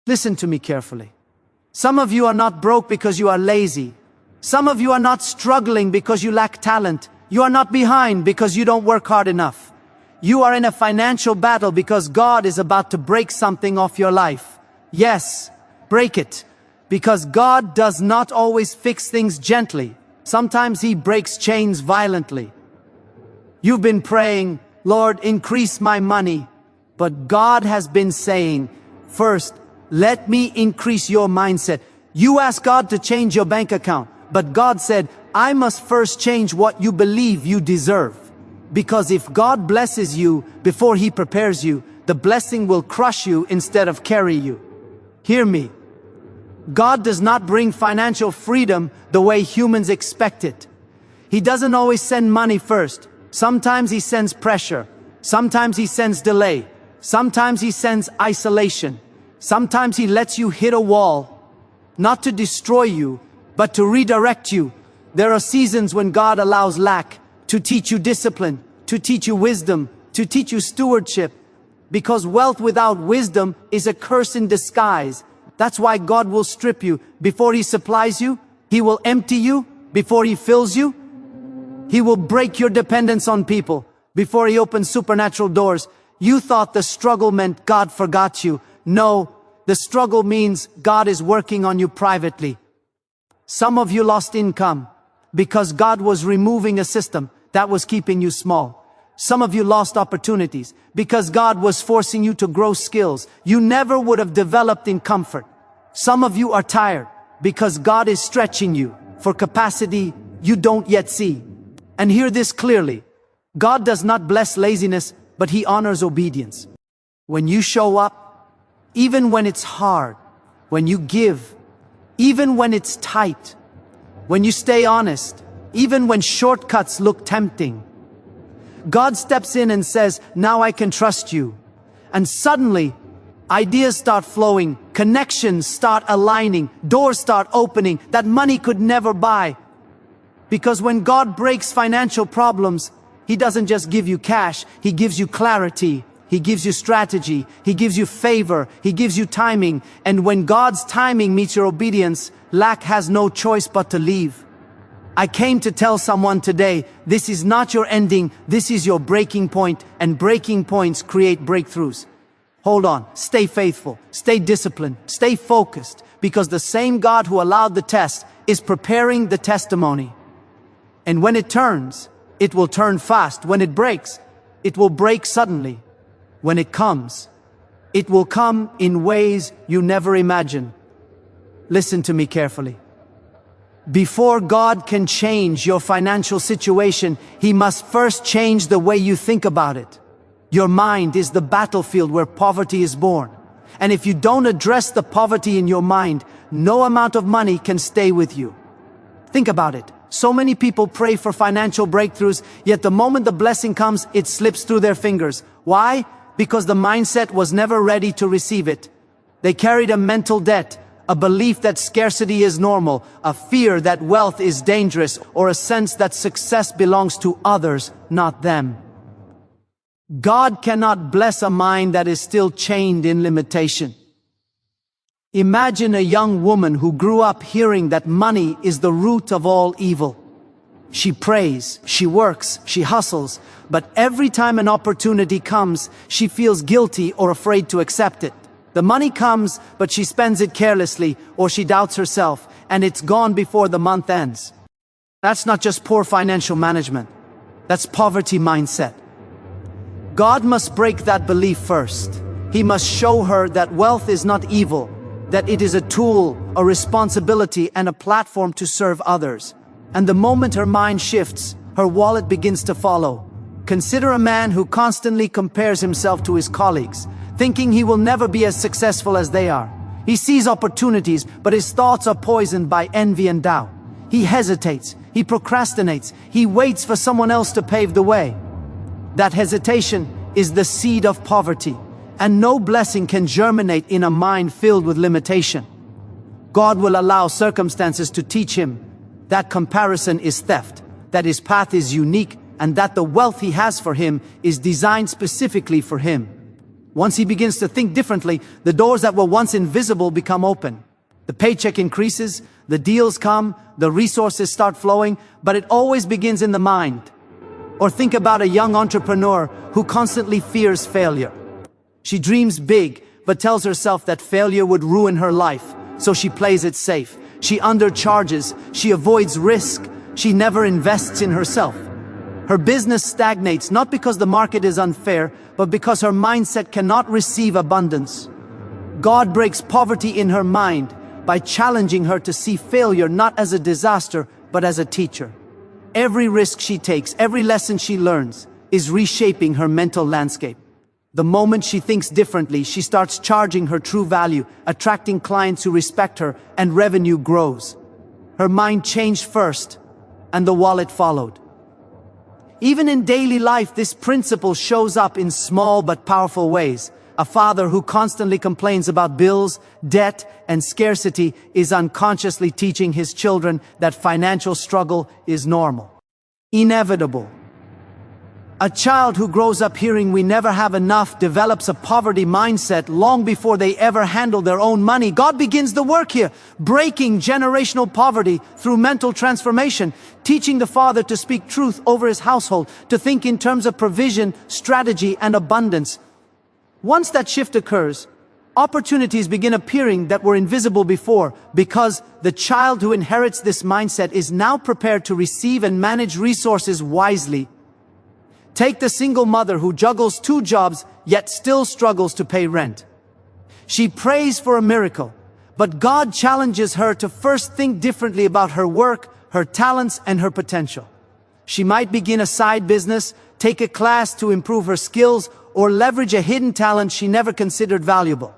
Listen to me carefully. Some of you are not broke because you are lazy. Some of you are not struggling because you lack talent. You are not behind because you don't work hard enough. You are in a financial battle because God is about to break something off your life. Yes, break it. Because God does not always fix things gently. Sometimes He breaks chains violently. You've been praying, Lord, increase my money. But God has been saying, first, let me increase your mindset. You ask God to change your bank account, but God said, I must first change what you believe you deserve. Because if God blesses you before He prepares you, the blessing will crush you instead of carry you. Hear me. God does not bring financial freedom the way humans expect it. He doesn't always send money first. Sometimes He sends pressure. Sometimes He sends delay. Sometimes He sends isolation. Sometimes He lets you hit a wall, not to destroy you, but to redirect you. There are seasons when God allows lack to teach you discipline, to teach you wisdom, to teach you stewardship. Because wealth without wisdom is a curse in disguise. That's why God will strip you before He supplies you. He will empty you before He fills you. He will break your dependence on people before He opens supernatural doors. You thought the struggle meant God forgot you. No, the struggle means God is working on you privately. Some of you lost income because God was removing a system that was keeping you small. Some of you lost opportunities because God was forcing you to grow skills you never would have developed in comfort. Some of you are tired because God is stretching you for capacity you don't yet see. And hear this clearly. God does not bless laziness, but He honors obedience. When you show up, even when it's hard, when you give, even when it's tight, when you stay honest, even when shortcuts look tempting, God steps in and says, now I can trust you. And suddenly, ideas start flowing, connections start aligning, doors start opening that money could never buy. Because when God breaks financial problems, He doesn't just give you cash, He gives you clarity, He gives you strategy, He gives you favor, He gives you timing. And when God's timing meets your obedience, lack has no choice but to leave. I came to tell someone today, this is not your ending, this is your breaking point, and breaking points create breakthroughs. Hold on, stay faithful, stay disciplined, stay focused, because the same God who allowed the test is preparing the testimony. And when it turns, it will turn fast. When it breaks, it will break suddenly. When it comes, it will come in ways you never imagined. Listen to me carefully. Before God can change your financial situation, He must first change the way you think about it. Your mind is the battlefield where poverty is born. And if you don't address the poverty in your mind, no amount of money can stay with you. Think about it. So many people pray for financial breakthroughs, yet the moment the blessing comes, it slips through their fingers. Why? Because the mindset was never ready to receive it. They carried a mental debt, a belief that scarcity is normal, a fear that wealth is dangerous, or a sense that success belongs to others, not them. God cannot bless a mind that is still chained in limitation. Imagine a young woman who grew up hearing that money is the root of all evil. She prays, she works, she hustles, but every time an opportunity comes, she feels guilty or afraid to accept it. The money comes, but she spends it carelessly, or she doubts herself, and it's gone before the month ends. That's not just poor financial management. That's poverty mindset. God must break that belief first. He must show her that wealth is not evil, that it is a tool, a responsibility, and a platform to serve others. And the moment her mind shifts, her wallet begins to follow. Consider a man who constantly compares himself to his colleagues, thinking he will never be as successful as they are. He sees opportunities, but his thoughts are poisoned by envy and doubt. He hesitates, he procrastinates, he waits for someone else to pave the way. That hesitation is the seed of poverty, and no blessing can germinate in a mind filled with limitation. God will allow circumstances to teach him that comparison is theft, that his path is unique, and that the wealth He has for him is designed specifically for him. Once he begins to think differently, the doors that were once invisible become open. The paycheck increases, the deals come, the resources start flowing, but it always begins in the mind. Or think about a young entrepreneur who constantly fears failure. She dreams big, but tells herself that failure would ruin her life, so she plays it safe. She undercharges, she avoids risk, she never invests in herself. Her business stagnates not because the market is unfair, but because her mindset cannot receive abundance. God breaks poverty in her mind by challenging her to see failure not as a disaster, but as a teacher. Every risk she takes, every lesson she learns, is reshaping her mental landscape. The moment she thinks differently, she starts charging her true value, attracting clients who respect her, and revenue grows. Her mind changed first, and the wallet followed. Even in daily life, this principle shows up in small but powerful ways. A father who constantly complains about bills, debt, and scarcity is unconsciously teaching his children that financial struggle is normal, inevitable. A child who grows up hearing "we never have enough" develops a poverty mindset long before they ever handle their own money. God begins the work here, breaking generational poverty through mental transformation, teaching the father to speak truth over his household, to think in terms of provision, strategy, and abundance. Once that shift occurs, opportunities begin appearing that were invisible before, because the child who inherits this mindset is now prepared to receive and manage resources wisely. Take the single mother who juggles 2 jobs yet still struggles to pay rent. She prays for a miracle, but God challenges her to first think differently about her work, her talents, and her potential. She might begin a side business, take a class to improve her skills, or leverage a hidden talent she never considered valuable.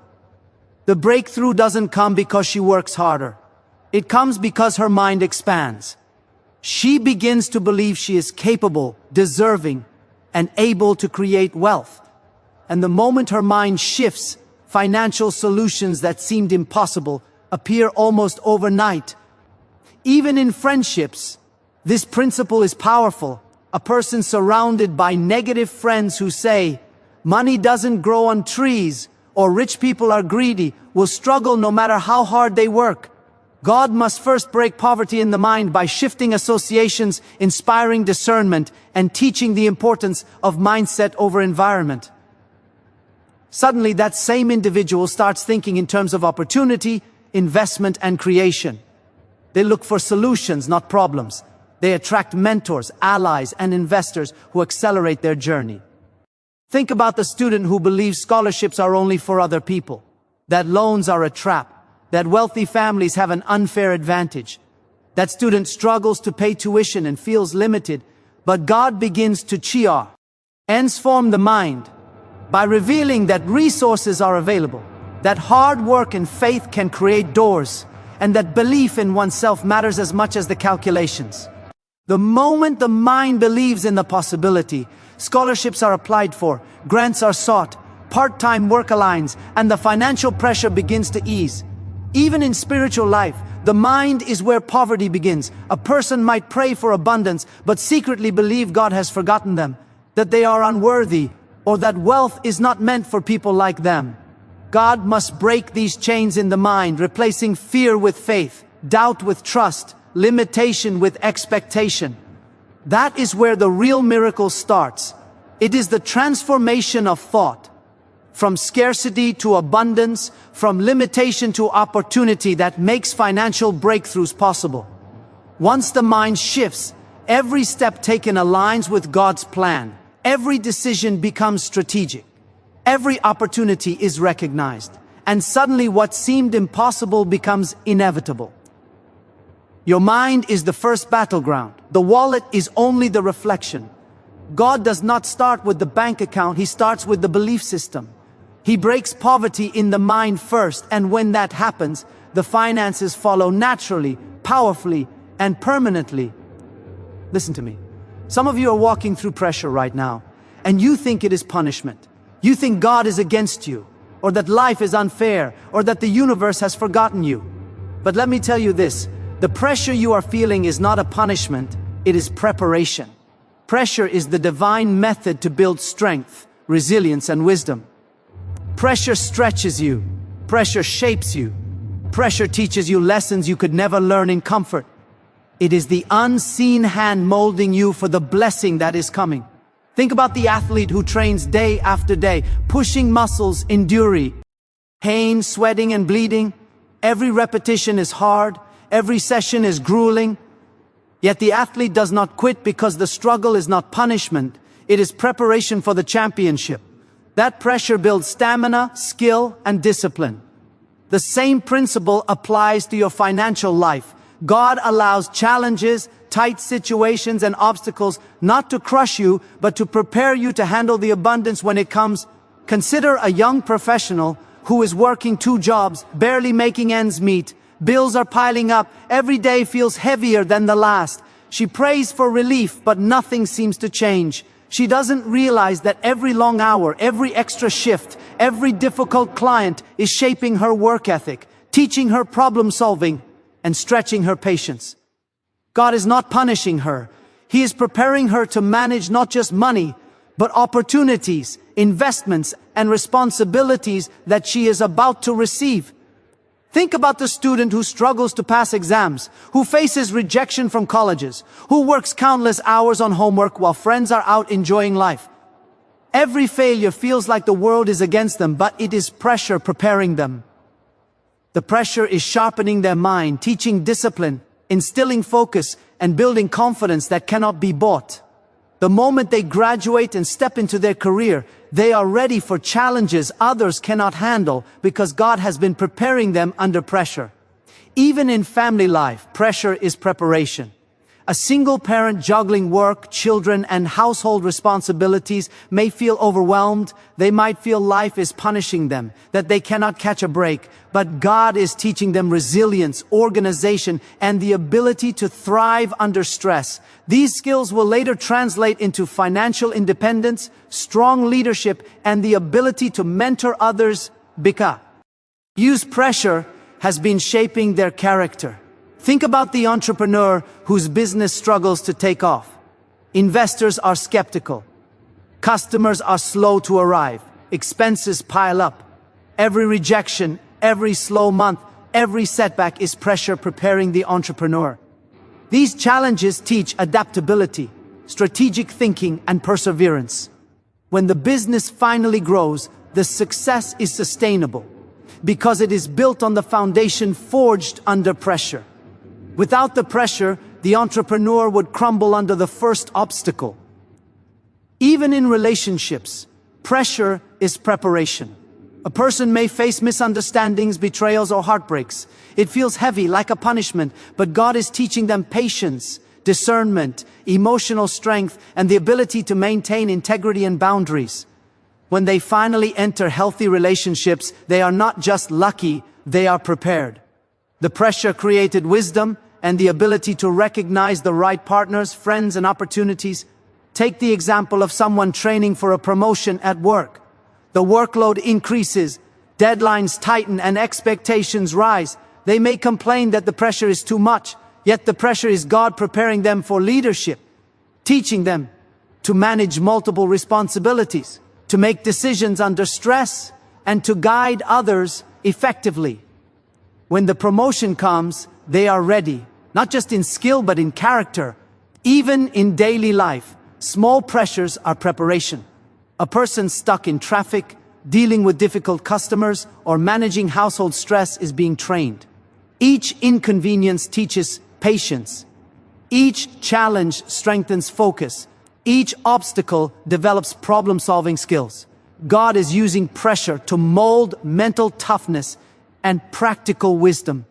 The breakthrough doesn't come because she works harder. It comes because her mind expands. She begins to believe she is capable, deserving, and able to create wealth. And the moment her mind shifts, financial solutions that seemed impossible appear almost overnight. Even in friendships, this principle is powerful. A person surrounded by negative friends who say, "Money doesn't grow on trees," or "rich people are greedy," will struggle no matter how hard they work. God must first break poverty in the mind by shifting associations, inspiring discernment, and teaching the importance of mindset over environment. Suddenly, that same individual starts thinking in terms of opportunity, investment, and creation. They look for solutions, not problems. They attract mentors, allies, and investors who accelerate their journey. Think about the student who believes scholarships are only for other people, that loans are a trap, that wealthy families have an unfair advantage. That student struggles to pay tuition and feels limited, but God begins to transform the mind by revealing that resources are available, that hard work and faith can create doors, and that belief in oneself matters as much as the calculations. The moment the mind believes in the possibility, scholarships are applied for, grants are sought, part-time work aligns, and the financial pressure begins to ease. Even in spiritual life, the mind is where poverty begins. A person might pray for abundance, but secretly believe God has forgotten them, that they are unworthy, or that wealth is not meant for people like them. God must break these chains in the mind, replacing fear with faith, doubt with trust, limitation with expectation. That is where the real miracle starts. It is the transformation of thought. From scarcity to abundance, from limitation to opportunity that makes financial breakthroughs possible. Once the mind shifts, every step taken aligns with God's plan. Every decision becomes strategic. Every opportunity is recognized. And suddenly what seemed impossible becomes inevitable. Your mind is the first battleground. The wallet is only the reflection. God does not start with the bank account, He starts with the belief system. He breaks poverty in the mind first, and when that happens, the finances follow naturally, powerfully, and permanently. Listen to me. Some of you are walking through pressure right now, and you think it is punishment. You think God is against you, or that life is unfair, or that the universe has forgotten you. But let me tell you this, the pressure you are feeling is not a punishment, it is preparation. Pressure is the divine method to build strength, resilience, and wisdom. Pressure stretches you. Pressure shapes you. Pressure teaches you lessons you could never learn in comfort. It is the unseen hand molding you for the blessing that is coming. Think about the athlete who trains day after day, pushing muscles, enduring pain, sweating and bleeding. Every repetition is hard. Every session is grueling. Yet the athlete does not quit because the struggle is not punishment. It is preparation for the championship. That pressure builds stamina, skill, and discipline. The same principle applies to your financial life. God allows challenges, tight situations, and obstacles not to crush you, but to prepare you to handle the abundance when it comes. Consider a young professional who is working 2 jobs, barely making ends meet. Bills are piling up. Every day feels heavier than the last. She prays for relief, but nothing seems to change. She doesn't realize that every long hour, every extra shift, every difficult client is shaping her work ethic, teaching her problem solving, and stretching her patience. God is not punishing her. He is preparing her to manage not just money, but opportunities, investments, and responsibilities that she is about to receive. Think about the student who struggles to pass exams, who faces rejection from colleges, who works countless hours on homework while friends are out enjoying life. Every failure feels like the world is against them, but it is pressure preparing them. The pressure is sharpening their mind, teaching discipline, instilling focus, and building confidence that cannot be bought. The moment they graduate and step into their career, they are ready for challenges others cannot handle because God has been preparing them under pressure. Even in family life, pressure is preparation. A single parent juggling work, children, and household responsibilities may feel overwhelmed. They might feel life is punishing them, that they cannot catch a break. But God is teaching them resilience, organization, and the ability to thrive under stress. These skills will later translate into financial independence, strong leadership, and the ability to mentor others. Because use pressure has been shaping their character. Think about the entrepreneur whose business struggles to take off. Investors are skeptical. Customers are slow to arrive. Expenses pile up. Every rejection, every slow month, every setback is pressure preparing the entrepreneur. These challenges teach adaptability, strategic thinking, and perseverance. When the business finally grows, the success is sustainable because it is built on the foundation forged under pressure. Without the pressure, the entrepreneur would crumble under the first obstacle. Even in relationships, pressure is preparation. A person may face misunderstandings, betrayals, or heartbreaks. It feels heavy, like a punishment, but God is teaching them patience, discernment, emotional strength, and the ability to maintain integrity and boundaries. When they finally enter healthy relationships, they are not just lucky, they are prepared. The pressure created wisdom and the ability to recognize the right partners, friends, and opportunities. Take the example of someone training for a promotion at work. The workload increases, deadlines tighten, and expectations rise. They may complain that the pressure is too much, yet the pressure is God preparing them for leadership, teaching them to manage multiple responsibilities, to make decisions under stress, and to guide others effectively. When the promotion comes, they are ready, not just in skill but in character. Even in daily life, small pressures are preparation. A person stuck in traffic, dealing with difficult customers, or managing household stress is being trained. Each inconvenience teaches patience. Each challenge strengthens focus. Each obstacle develops problem-solving skills. God is using pressure to mold mental toughness and practical wisdom.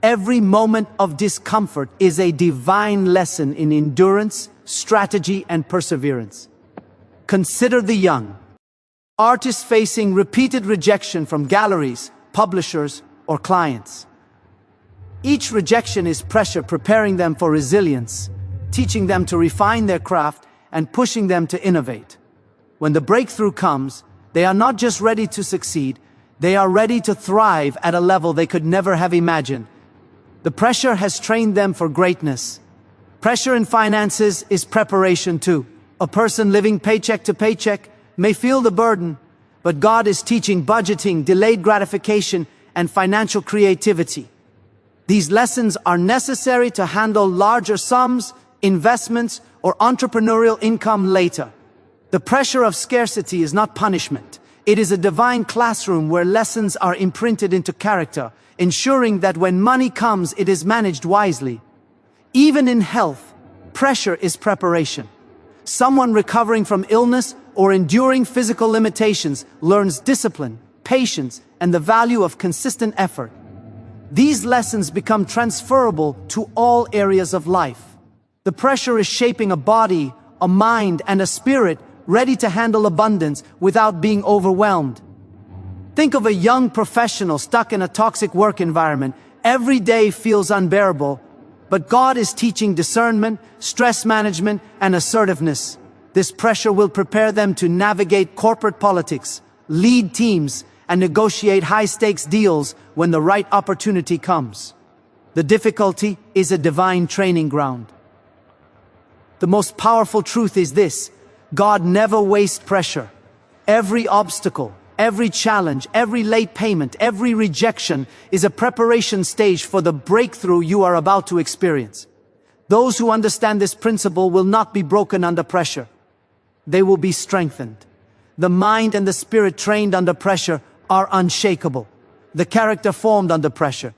Every moment of discomfort is a divine lesson in endurance, strategy, and perseverance. Consider the young artists facing repeated rejection from galleries, publishers, or clients. Each rejection is pressure preparing them for resilience, teaching them to refine their craft, and pushing them to innovate. When the breakthrough comes, they are not just ready to succeed, they are ready to thrive at a level they could never have imagined. The pressure has trained them for greatness. Pressure in finances is preparation too. A person living paycheck to paycheck may feel the burden, but God is teaching budgeting, delayed gratification, and financial creativity. These lessons are necessary to handle larger sums, investments, or entrepreneurial income later. The pressure of scarcity is not punishment. It is a divine classroom where lessons are imprinted into character, ensuring that when money comes, it is managed wisely. Even in health, pressure is preparation. Someone recovering from illness or enduring physical limitations learns discipline, patience, and the value of consistent effort. These lessons become transferable to all areas of life. The pressure is shaping a body, a mind, and a spirit ready to handle abundance without being overwhelmed. Think of a young professional stuck in a toxic work environment. Every day feels unbearable, but God is teaching discernment, stress management, and assertiveness. This pressure will prepare them to navigate corporate politics, lead teams, and negotiate high-stakes deals when the right opportunity comes. The difficulty is a divine training ground. The most powerful truth is this: God never wastes pressure. Every obstacle, every challenge, every late payment, every rejection is a preparation stage for the breakthrough you are about to experience. Those who understand this principle will not be broken under pressure. They will be strengthened. The mind and the spirit trained under pressure are unshakable. The character formed under pressure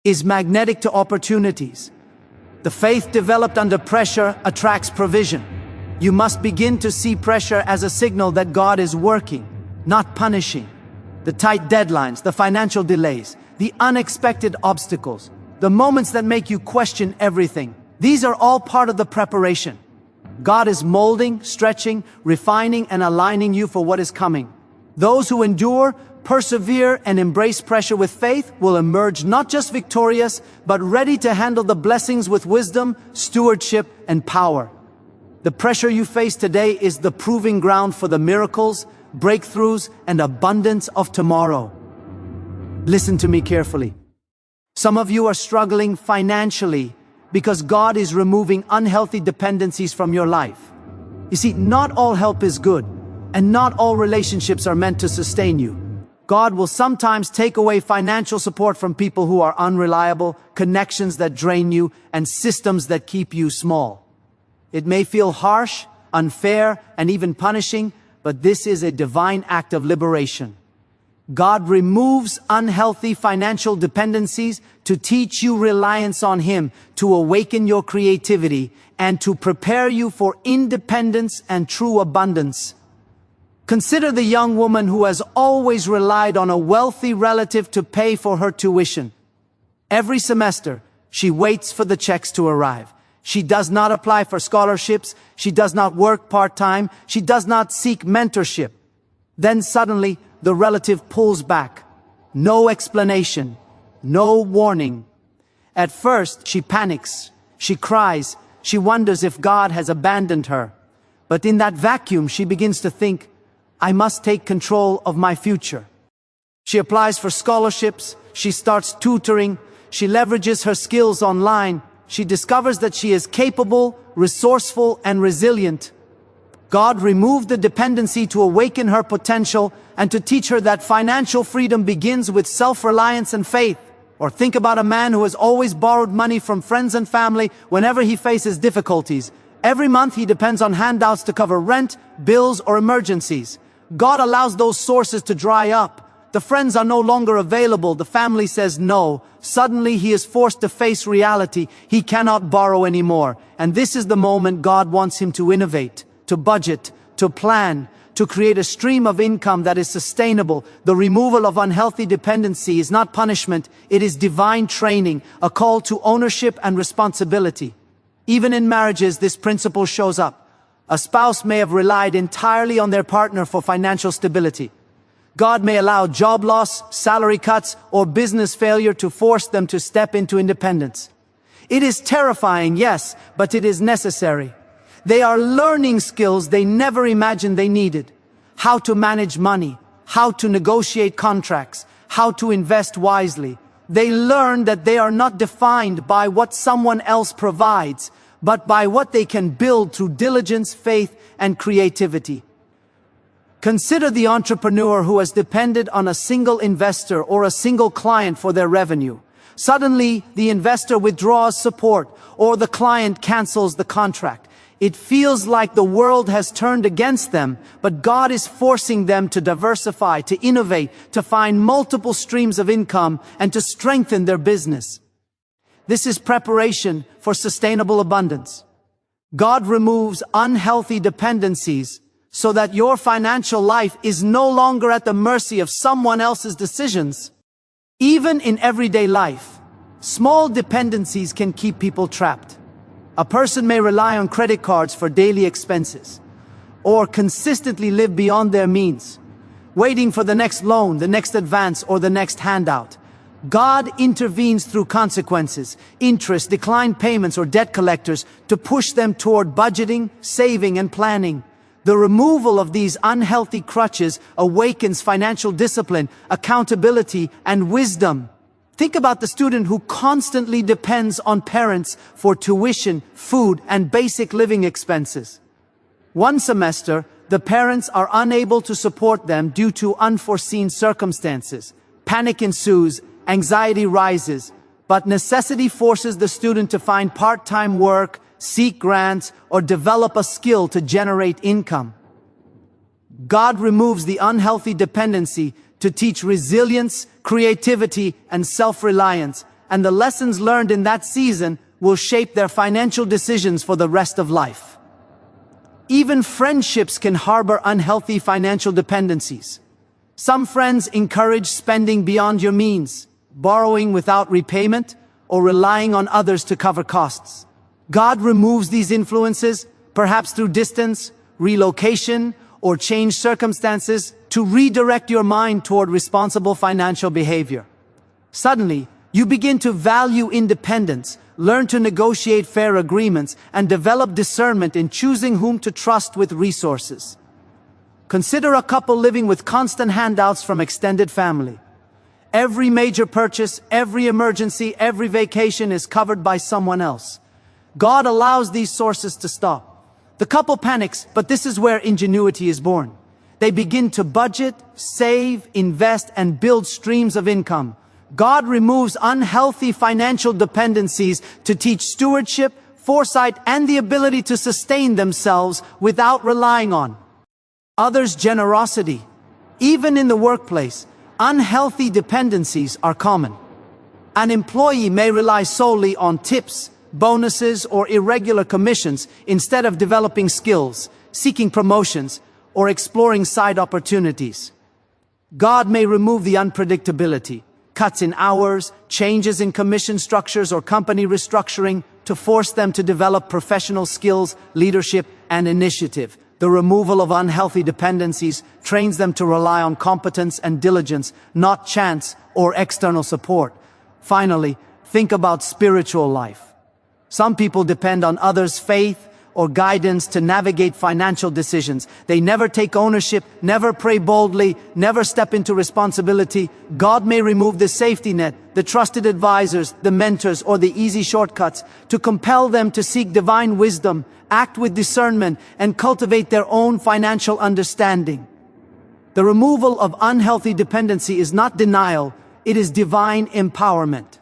is magnetic to opportunities. The faith developed under pressure attracts provision. You must begin to see pressure as a signal that God is working, not punishing. The tight deadlines, the financial delays, the unexpected obstacles, the moments that make you question everything, these are all part of the preparation. God is molding, stretching, refining, and aligning you for what is coming. Those who endure, persevere, and embrace pressure with faith will emerge not just victorious, but ready to handle the blessings with wisdom, stewardship, and power. The pressure you face today is the proving ground for the miracles, breakthroughs, and abundance of tomorrow. Listen to me carefully. Some of you are struggling financially because God is removing unhealthy dependencies from your life. You see, not all help is good, and not all relationships are meant to sustain you. God will sometimes take away financial support from people who are unreliable, connections that drain you, and systems that keep you small. It may feel harsh, unfair, and even punishing, but this is a divine act of liberation. God removes unhealthy financial dependencies to teach you reliance on Him, to awaken your creativity, and to prepare you for independence and true abundance. Consider the young woman who has always relied on a wealthy relative to pay for her tuition. Every semester, she waits for the checks to arrive. She does not apply for scholarships. She does not work part-time. She does not seek mentorship. Then suddenly, the relative pulls back. No explanation. No warning. At first, she panics. She cries. She wonders if God has abandoned her. But in that vacuum, she begins to think, I must take control of my future. She applies for scholarships. She starts tutoring. She leverages her skills online. She discovers that she is capable, resourceful, and resilient. God removed the dependency to awaken her potential and to teach her that financial freedom begins with self-reliance and faith. Or think about a man who has always borrowed money from friends and family whenever he faces difficulties. Every month he depends on handouts to cover rent, bills, or emergencies. God allows those sources to dry up. The friends are no longer available. The family says no. Suddenly he is forced to face reality. He cannot borrow anymore. And this is the moment God wants him to innovate, to budget, to plan, to create a stream of income that is sustainable. The removal of unhealthy dependency is not punishment. It is divine training, a call to ownership and responsibility. Even in marriages, this principle shows up. A spouse may have relied entirely on their partner for financial stability. God may allow job loss, salary cuts, or business failure to force them to step into independence. It is terrifying, yes, but it is necessary. They are learning skills they never imagined they needed. How to manage money, how to negotiate contracts, how to invest wisely. They learn that they are not defined by what someone else provides, but by what they can build through diligence, faith, and creativity. Consider the entrepreneur who has depended on a single investor or a single client for their revenue. Suddenly, the investor withdraws support or the client cancels the contract. It feels like the world has turned against them, but God is forcing them to diversify, to innovate, to find multiple streams of income, and to strengthen their business. This is preparation for sustainable abundance. God removes unhealthy dependencies so that your financial life is no longer at the mercy of someone else's decisions. Even in everyday life, small dependencies can keep people trapped. A person may rely on credit cards for daily expenses, or consistently live beyond their means, waiting for the next loan, the next advance, or the next handout. God intervenes through consequences, interest, declined payments, or debt collectors to push them toward budgeting, saving, and planning. The removal of these unhealthy crutches awakens financial discipline, accountability, and wisdom. Think about the student who constantly depends on parents for tuition, food, and basic living expenses. One semester, the parents are unable to support them due to unforeseen circumstances. Panic ensues, anxiety rises, but necessity forces the student to find part-time work, seek grants, or develop a skill to generate income. God removes the unhealthy dependency to teach resilience, creativity, and self-reliance, and the lessons learned in that season will shape their financial decisions for the rest of life. Even friendships can harbor unhealthy financial dependencies. Some friends encourage spending beyond your means, borrowing without repayment, or relying on others to cover costs. God removes these influences, perhaps through distance, relocation, or changed circumstances, to redirect your mind toward responsible financial behavior. Suddenly, you begin to value independence, learn to negotiate fair agreements, and develop discernment in choosing whom to trust with resources. Consider a couple living with constant handouts from extended family. Every major purchase, every emergency, every vacation is covered by someone else. God allows these sources to stop. The couple panics, but this is where ingenuity is born. They begin to budget, save, invest, and build streams of income. God removes unhealthy financial dependencies to teach stewardship, foresight, and the ability to sustain themselves without relying on others' generosity. Even in the workplace, unhealthy dependencies are common. An employee may rely solely on tips, bonuses, or irregular commissions instead of developing skills, seeking promotions, or exploring side opportunities. God may remove the unpredictability, cuts in hours, changes in commission structures, or company restructuring to force them to develop professional skills, leadership, and initiative. The removal of unhealthy dependencies trains them to rely on competence and diligence, not chance or external support. Finally, think about spiritual life. Some people depend on others' faith or guidance to navigate financial decisions. They never take ownership, never pray boldly, never step into responsibility. God may remove the safety net, the trusted advisors, the mentors, or the easy shortcuts to compel them to seek divine wisdom, act with discernment, and cultivate their own financial understanding. The removal of unhealthy dependency is not denial, it is divine empowerment.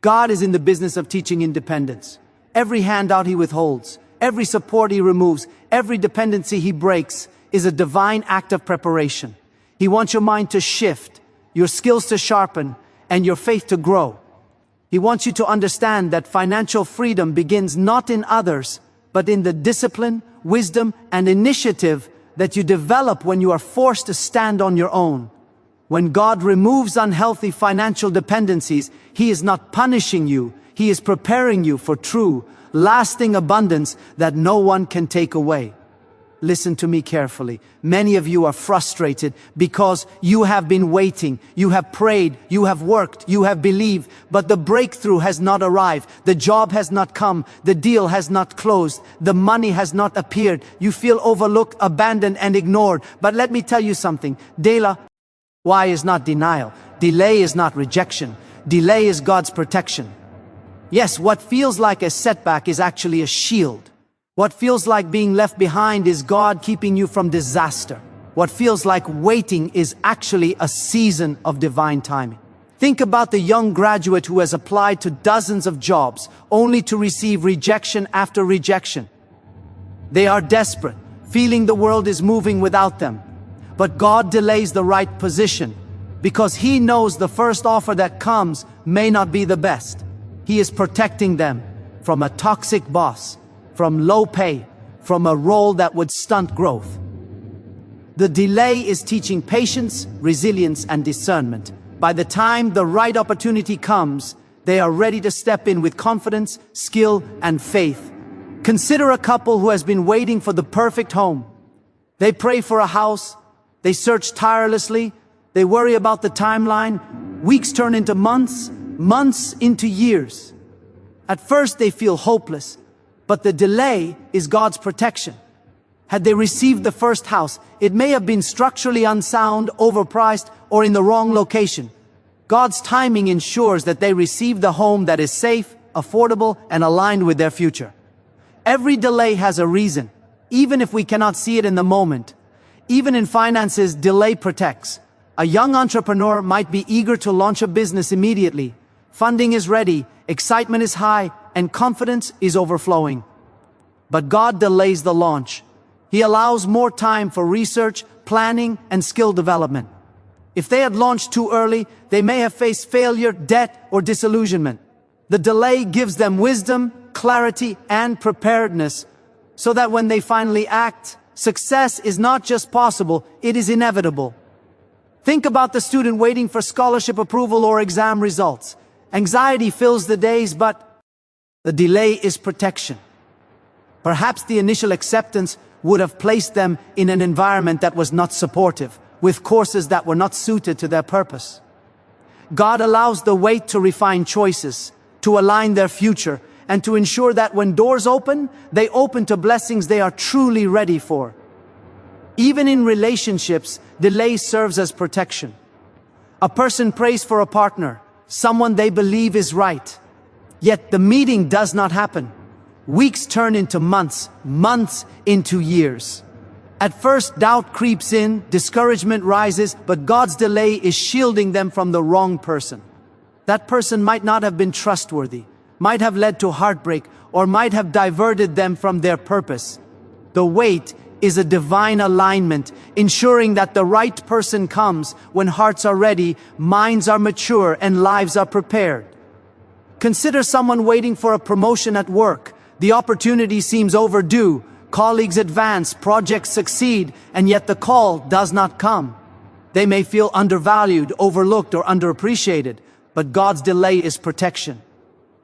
God is in the business of teaching independence. Every handout he withholds, every support he removes, every dependency he breaks is a divine act of preparation. He wants your mind to shift, your skills to sharpen, and your faith to grow. He wants you to understand that financial freedom begins not in others, but in the discipline, wisdom, and initiative that you develop when you are forced to stand on your own. When God removes unhealthy financial dependencies, He is not punishing you. He is preparing you for true, lasting abundance that no one can take away. Listen to me carefully. Many of you are frustrated because you have been waiting, you have prayed, you have worked, you have believed, but the breakthrough has not arrived. The job has not come, the deal has not closed, the money has not appeared. You feel overlooked, abandoned, and ignored. But let me tell you something. Why is not denial. Delay is not rejection. Delay is God's protection. Yes, what feels like a setback is actually a shield. What feels like being left behind is God keeping you from disaster. what feels like waiting is actually a season of divine timing. Think about the young graduate who has applied to dozens of jobs only to receive rejection after rejection. They are desperate, feeling the world is moving without them. But God delays the right position because He knows the first offer that comes may not be the best. He is protecting them from a toxic boss, from low pay, from a role that would stunt growth. The delay is teaching patience, resilience, and discernment. By the time the right opportunity comes, they are ready to step in with confidence, skill, and faith. Consider a couple who has been waiting for the perfect home. They pray for a house, they search tirelessly, they worry about the timeline. Weeks turn into months, months into years. At first they feel hopeless, but the delay is God's protection. Had they received the first house, it may have been structurally unsound, overpriced, or in the wrong location. God's timing ensures that they receive the home that is safe, affordable, and aligned with their future. Every delay has a reason, even if we cannot see it in the moment. Even in finances, delay protects. A young entrepreneur might be eager to launch a business immediately. Funding is ready, excitement is high, and confidence is overflowing. But God delays the launch. He allows more time for research, planning, and skill development. If they had launched too early, they may have faced failure, debt, or disillusionment. The delay gives them wisdom, clarity, and preparedness, so that when they finally act, success is not just possible, it is inevitable. Think about the student waiting for scholarship approval or exam results. Anxiety fills the days, but the delay is protection. Perhaps the initial acceptance would have placed them in an environment that was not supportive, with courses that were not suited to their purpose. God allows the wait to refine choices, to align their future, and to ensure that when doors open, they open to blessings they are truly ready for. Even in relationships, delay serves as protection. A person prays for a partner, someone they believe is right. Yet the meeting does not happen. Weeks turn into months, months into years. At first, doubt creeps in, discouragement rises, but God's delay is shielding them from the wrong person. That person might not have been trustworthy, might have led to heartbreak, or might have diverted them from their purpose. The wait is a divine alignment, ensuring that the right person comes when hearts are ready, minds are mature, and lives are prepared. Consider someone waiting for a promotion at work. The opportunity seems overdue. Colleagues advance, projects succeed, and yet the call does not come. They may feel undervalued, overlooked, or underappreciated, but God's delay is protection.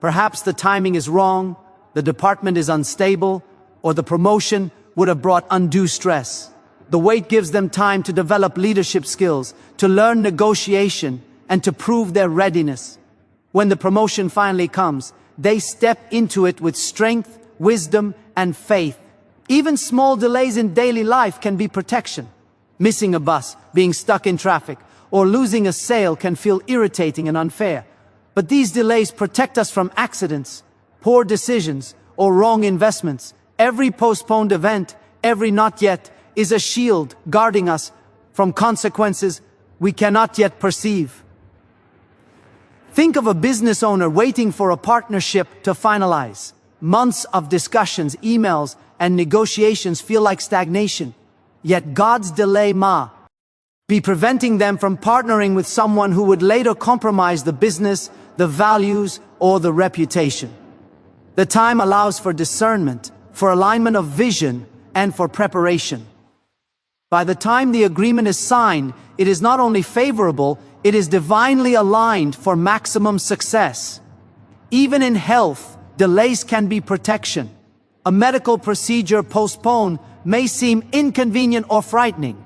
Perhaps the timing is wrong, the department is unstable, or the promotion would have brought undue stress. The wait gives them time to develop leadership skills, to learn negotiation, and to prove their readiness. When the promotion finally comes, they step into it with strength, wisdom, and faith. Even small delays in daily life can be protection. Missing a bus, being stuck in traffic, or losing a sale can feel irritating and unfair. But these delays protect us from accidents, poor decisions, or wrong investments. Every postponed event, every not yet, is a shield guarding us from consequences we cannot yet perceive. Think of a business owner waiting for a partnership to finalize. Months of discussions, emails, and negotiations feel like stagnation. Yet God's delay may be preventing them from partnering with someone who would later compromise the business, the values, or the reputation. The time allows for discernment, for alignment of vision, and for preparation. By the time the agreement is signed, it is not only favorable, it is divinely aligned for maximum success. Even in health, delays can be protection. A medical procedure postponed may seem inconvenient or frightening,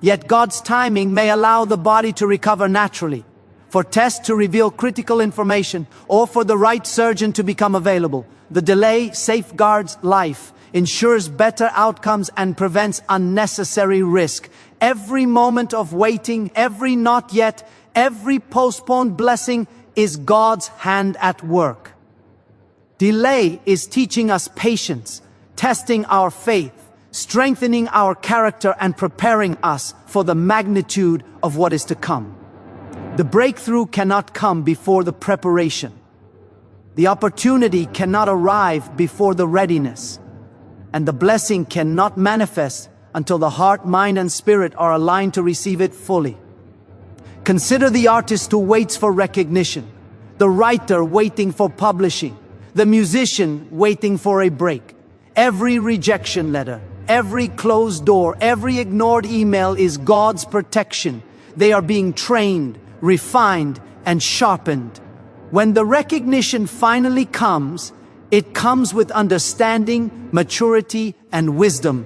yet God's timing may allow the body to recover naturally, for tests to reveal critical information, or for the right surgeon to become available. The delay safeguards life, ensures better outcomes, and prevents unnecessary risk. Every moment of waiting, every not yet, every postponed blessing is God's hand at work. Delay is teaching us patience, testing our faith, strengthening our character and preparing us for the magnitude of what is to come. The breakthrough cannot come before the preparation. The opportunity cannot arrive before the readiness. And the blessing cannot manifest until the heart, mind, and spirit are aligned to receive it fully. Consider the artist who waits for recognition, the writer waiting for publishing, the musician waiting for a break. Every rejection letter, every closed door, every ignored email is God's protection. They are being trained, refined, and sharpened. When the recognition finally comes, it comes with understanding, maturity, and wisdom.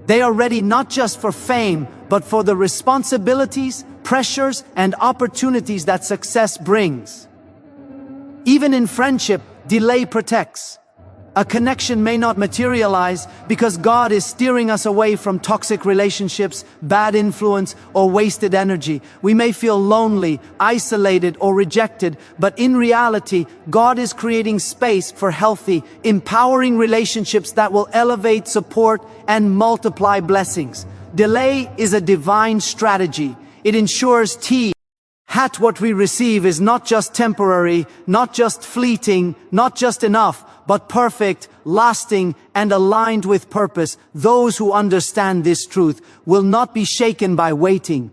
They are ready not just for fame, but for the responsibilities, pressures, and opportunities that success brings. Even in friendship, delay protects. A connection may not materialize because God is steering us away from toxic relationships, bad influence, or wasted energy. We may feel lonely, isolated, or rejected, but in reality, God is creating space for healthy, empowering relationships that will elevate, support, and multiply blessings. Delay is a divine strategy. It ensures what we receive is not just temporary, not just fleeting, not just enough, but perfect, lasting, and aligned with purpose. Those who understand this truth will not be shaken by waiting.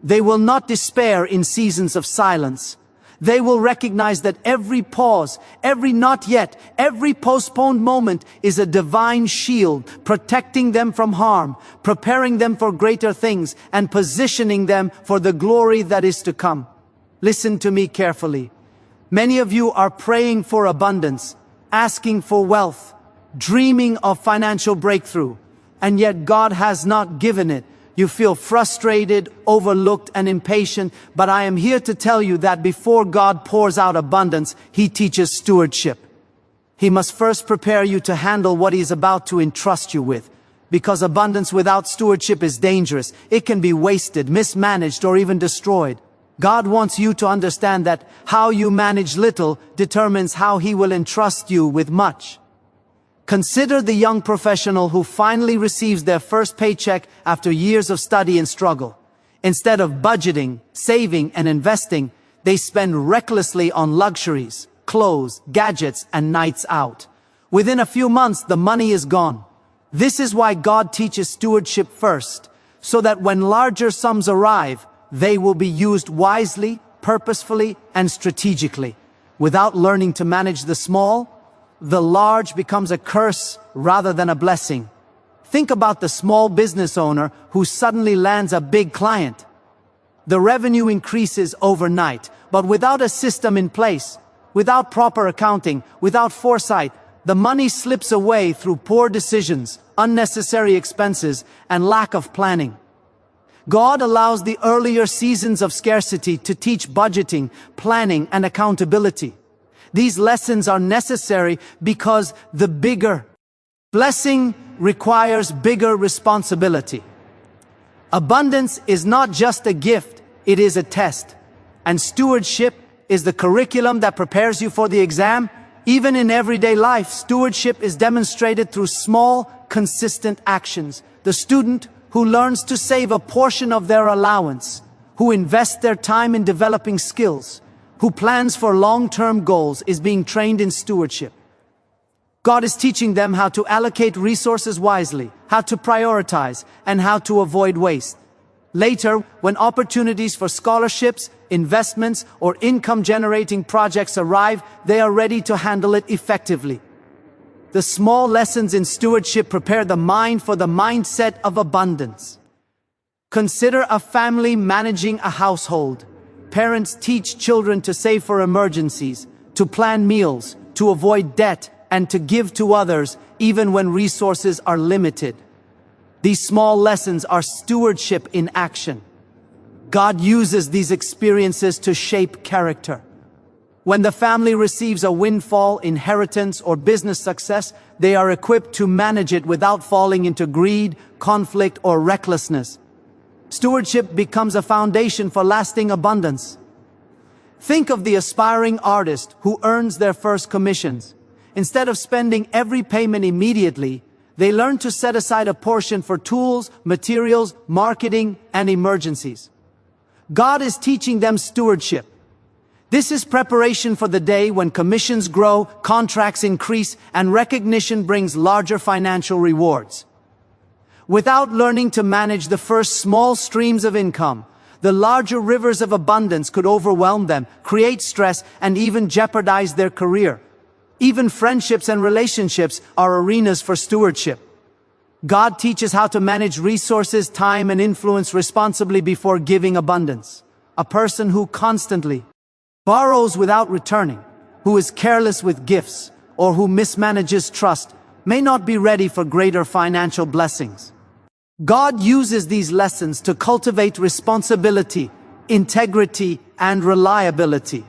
They will not despair in seasons of silence. They will recognize that every pause, every not yet, every postponed moment is a divine shield, protecting them from harm, preparing them for greater things, and positioning them for the glory that is to come. Listen to me carefully. Many of you are praying for abundance, asking for wealth, dreaming of financial breakthrough, and yet God has not given it. You feel frustrated, overlooked, and impatient, but I am here to tell you that before God pours out abundance, He teaches stewardship. He must first prepare you to handle what He is about to entrust you with, because abundance without stewardship is dangerous. It can be wasted, mismanaged, or even destroyed. God wants you to understand that how you manage little determines how He will entrust you with much. Consider the young professional who finally receives their first paycheck after years of study and struggle. Instead of budgeting, saving, and investing, they spend recklessly on luxuries, clothes, gadgets, and nights out. Within a few months, the money is gone. This is why God teaches stewardship first, so that when larger sums arrive, they will be used wisely, purposefully, and strategically. Without learning to manage the small, the large becomes a curse rather than a blessing. Think about the small business owner who suddenly lands a big client. The revenue increases overnight, but without a system in place, without proper accounting, without foresight, the money slips away through poor decisions, unnecessary expenses, and lack of planning. God allows the earlier seasons of scarcity to teach budgeting, planning, and accountability. These lessons are necessary because the bigger blessing requires bigger responsibility. Abundance is not just a gift, it is a test. And stewardship is the curriculum that prepares you for the exam. Even in everyday life, stewardship is demonstrated through small, consistent actions. The student who learns to save a portion of their allowance, who invests their time in developing skills, who plans for long-term goals is being trained in stewardship. God is teaching them how to allocate resources wisely, how to prioritize, and how to avoid waste. Later, when opportunities for scholarships, investments, or income-generating projects arrive, they are ready to handle it effectively. The small lessons in stewardship prepare the mind for the mindset of abundance. Consider a family managing a household. Parents teach children to save for emergencies, to plan meals, to avoid debt, and to give to others even when resources are limited. These small lessons are stewardship in action. God uses these experiences to shape character. When the family receives a windfall, inheritance, or business success, they are equipped to manage it without falling into greed, conflict, or recklessness. Stewardship becomes a foundation for lasting abundance. Think of the aspiring artist who earns their first commissions. Instead of spending every payment immediately, They learn to set aside a portion for tools, materials, marketing, and emergencies. God is teaching them stewardship. This is preparation for the day when commissions grow, contracts increase, and recognition brings larger financial rewards. Without learning to manage the first small streams of income, the larger rivers of abundance could overwhelm them, create stress, and even jeopardize their career. Even friendships and relationships are arenas for stewardship. God teaches how to manage resources, time, and influence responsibly before giving abundance. A person who constantly borrows without returning, who is careless with gifts, or who mismanages trust, may not be ready for greater financial blessings. God uses these lessons to cultivate responsibility, integrity, and reliability.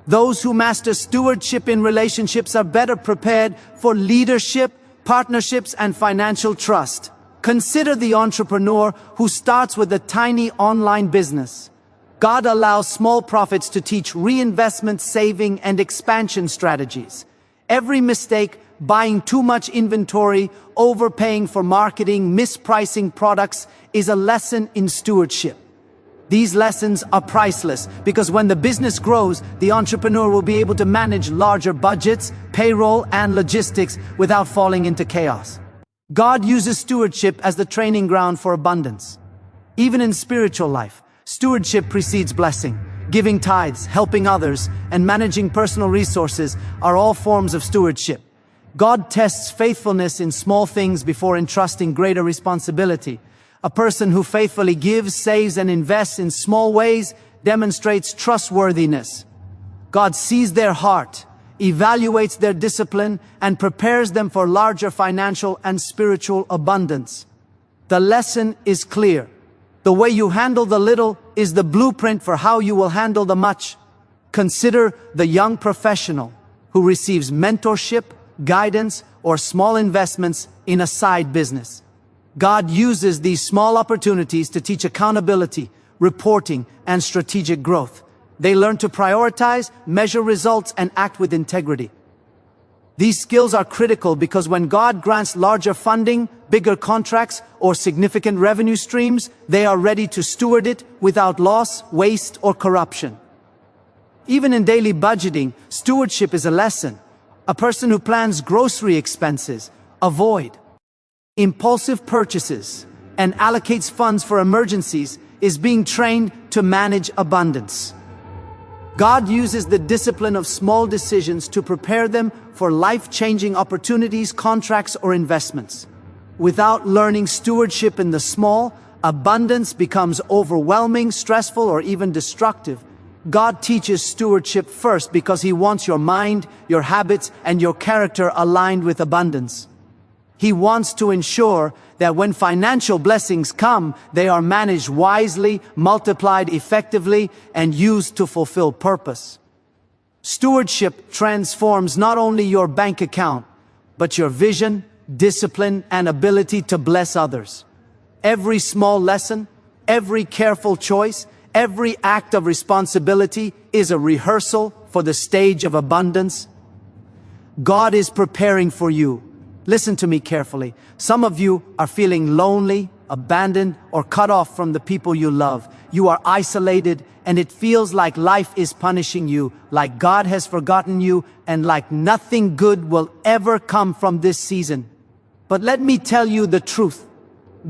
Those who master stewardship in relationships are better prepared for leadership, partnerships, and financial trust. Consider the entrepreneur who starts with a tiny online business. God allows small profits to teach reinvestment, saving, and expansion strategies. Every mistake, buying too much inventory, overpaying for marketing, mispricing products, is a lesson in stewardship. These lessons are priceless because when the business grows, the entrepreneur will be able to manage larger budgets, payroll, and logistics without falling into chaos. God uses stewardship as the training ground for abundance. Even in spiritual life, stewardship precedes blessing. Giving tithes, helping others, and managing personal resources are all forms of stewardship. God tests faithfulness in small things before entrusting greater responsibility. A person who faithfully gives, saves, and invests in small ways demonstrates trustworthiness. God sees their heart, evaluates their discipline, and prepares them for larger financial and spiritual abundance. The lesson is clear. The way you handle the little is the blueprint for how you will handle the much. Consider the young professional who receives mentorship, guidance, or small investments in a side business. God uses these small opportunities to teach accountability, reporting, and strategic growth. They learn to prioritize, measure results, and act with integrity. These skills are critical because when God grants larger funding, bigger contracts, or significant revenue streams, they are ready to steward it without loss, waste, or corruption. Even in daily budgeting, stewardship is a lesson. A person who plans grocery expenses, avoid impulsive purchases, and allocates funds for emergencies is being trained to manage abundance. God uses the discipline of small decisions to prepare them for life-changing opportunities, contracts, or investments. Without learning stewardship in the small, abundance becomes overwhelming, stressful, or even destructive. God teaches stewardship first because He wants your mind, your habits, and your character aligned with abundance. He wants to ensure that when financial blessings come, they are managed wisely, multiplied effectively, and used to fulfill purpose. Stewardship transforms not only your bank account, but your vision, discipline, and ability to bless others. Every small lesson, every careful choice, every act of responsibility is a rehearsal for the stage of abundance. God is preparing for you. Listen to me carefully. Some of you are feeling lonely, abandoned, or cut off from the people you love. You are isolated, and it feels like life is punishing you, like God has forgotten you, and like nothing good will ever come from this season. But let me tell you the truth.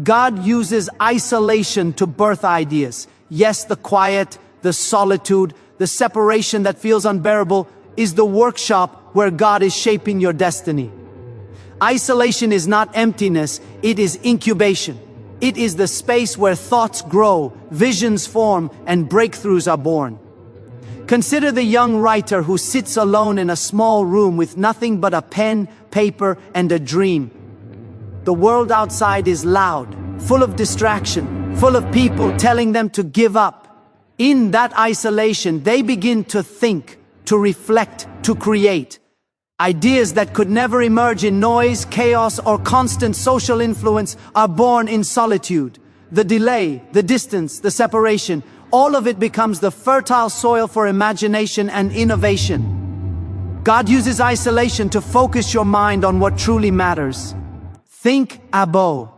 God uses isolation to birth ideas. Yes, the quiet, the solitude, the separation that feels unbearable is the workshop where God is shaping your destiny. Isolation is not emptiness, it is incubation. It is the space where thoughts grow, visions form, and breakthroughs are born. Consider the young writer who sits alone in a small room with nothing but a pen, paper, and a dream. The world outside is loud, full of distraction, full of people telling them to give up. In that isolation, they begin to think, to reflect, to create. Ideas that could never emerge in noise, chaos, or constant social influence are born in solitude. The delay, the distance, the separation, all of it becomes the fertile soil for imagination and innovation. God uses isolation to focus your mind on what truly matters. Think abo.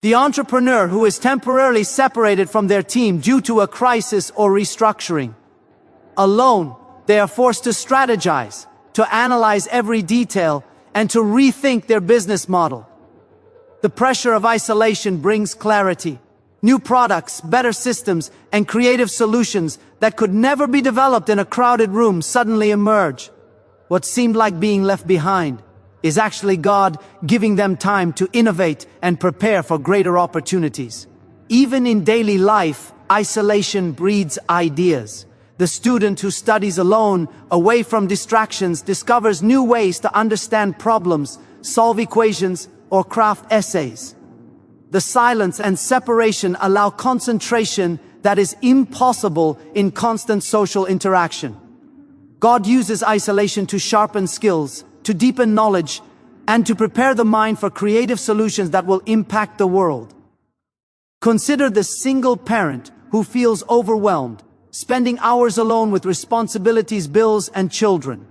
The entrepreneur who is temporarily separated from their team due to a crisis or restructuring. Alone, they are forced to strategize, to analyze every detail, and to rethink their business model. The pressure of isolation brings clarity. New products, better systems, and creative solutions that could never be developed in a crowded room suddenly emerge. What seemed like being left behind is actually God giving them time to innovate and prepare for greater opportunities. Even in daily life, isolation breeds ideas. The student who studies alone, away from distractions, discovers new ways to understand problems, solve equations, or craft essays. The silence and separation allow concentration that is impossible in constant social interaction. God uses isolation to sharpen skills, to deepen knowledge, and to prepare the mind for creative solutions that will impact the world. Consider the single parent who feels overwhelmed, spending hours alone with responsibilities, bills, and children.